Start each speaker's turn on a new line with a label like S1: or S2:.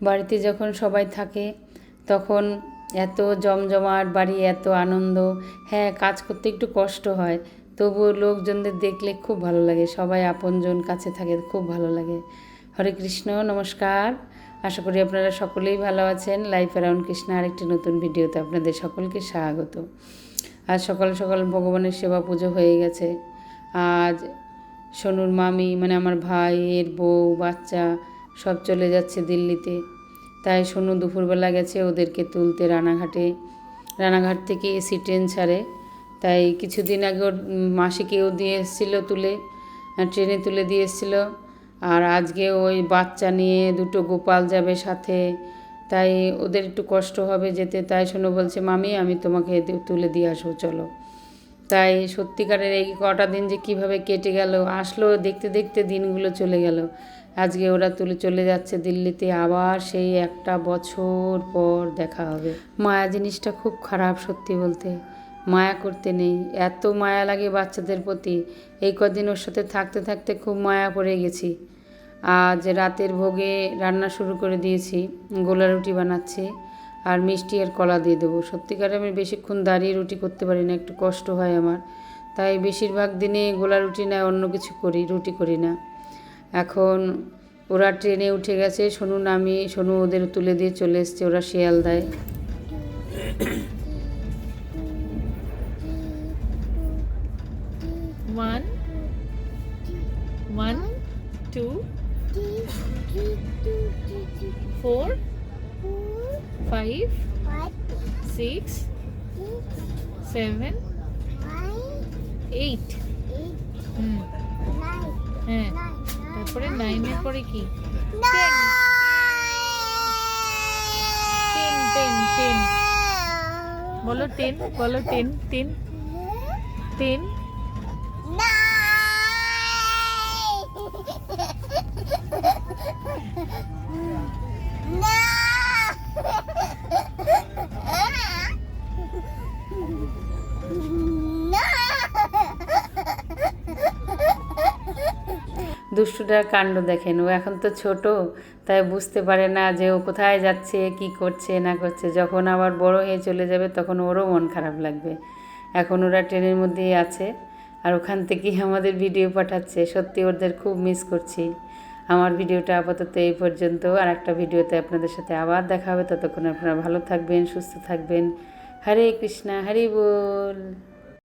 S1: বাড়িতে যখন সবাই থাকে তখন এত জমজমাট বাড়ি, এত আনন্দ। হ্যাঁ, কাজ করতে একটু কষ্ট হয়, তবুও লোকজনদের দেখলে খুব ভালো লাগে, সবাই আপনজন কাছে থাকে, খুব ভালো লাগে। হরে কৃষ্ণ, নমস্কার। আশা করি আপনারা সকলেই ভালো আছেন। লাইফ অ্যারাউন্ড কৃষ্ণ আরেকটি নতুন ভিডিওতে আপনাদের সকলকে স্বাগত। আজ সকাল সকাল ভগবানের সেবা পুজো হয়ে গেছে। আজ সোনুর মামি মানে আমার ভাইয়ের বউ বাচ্চা সব চলে যাচ্ছে দিল্লিতে। তাই সোনু দুপুরবেলা গেছে ওদেরকে তুলতে রানাঘাট থেকে এসি ট্রেন ছাড়ে। তাই কিছুদিন আগে ওর মাসিকেও দিয়ে এসেছিলো তুলে, ট্রেনে তুলে দিয়ে এসেছিলো। আর আজকে ওই বাচ্চা নিয়ে দুটো গোপাল যাবে সাথে, তাই ওদের একটু কষ্ট হবে যেতে। তাই সোনু বলছে, মামি আমি তোমাকে তুলে দিয়ে আসবো, চলো। তাই সত্যিকারের এই কটা দিন যে কীভাবে কেটে গেল, আসলো দেখতে দেখতে দিনগুলো চলে গেল। আজকে ওরা চলে যাচ্ছে দিল্লিতে, আবার সেই একটা বছর পর দেখা হবে। মায়া জিনিসটা খুব খারাপ, সত্যি বলতে মায়া করতে নেই, এত মায়া লাগে বাচ্চাদের প্রতি। এই কদিন ওর সাথে থাকতে থাকতে খুব মায়া পড়ে গেছি। আজ রাতের ভোগে রান্না শুরু করে দিয়েছি, গোলা রুটি বানাচ্ছি আর মিষ্টি আর কলা দিয়ে দেবো। সত্যিকারে আমি বেশিক্ষণ দাঁড়িয়ে রুটি করতে পারি না, একটু কষ্ট হয় আমার। তাই বেশিরভাগ দিনে গোলা রুটি না অন্য কিছু করি, রুটি করি না। এখন ওরা ট্রেনে উঠে গেছে, সোনু ওদের তুলে দিয়ে চলে এসছে, ওরা শিয়ালদায়।
S2: One, two, 4, 5, 6, 7, 8. হ্যাঁ, তারপরে 9 এর পরে কি? 10. বলো 10, বলো 10.
S1: দুষ্টুটার কাণ্ড দেখেন, ও এখন তো ছোট, তাই বুঝতে পারে না যে ও কোথায় যাচ্ছে, কি করছে না করছে। যখন আবার বড় হয়ে চলে যাবে তখন ওরও মন খারাপ লাগবে। এখন ওরা ট্রেনের মধ্যেই আছে আর ওখান থেকেই আমাদের ভিডিও পাঠাচ্ছে। সত্যি ওদের খুব মিস করছি। আমার ভিডিওটা আপাতত এই পর্যন্ত, আর একটা ভিডিওতে আপনাদের সাথে আবার দেখা হবে। ততক্ষণ আপনারা ভালো থাকবেন, সুস্থ থাকবেন। হরে কৃষ্ণা, হরি বল।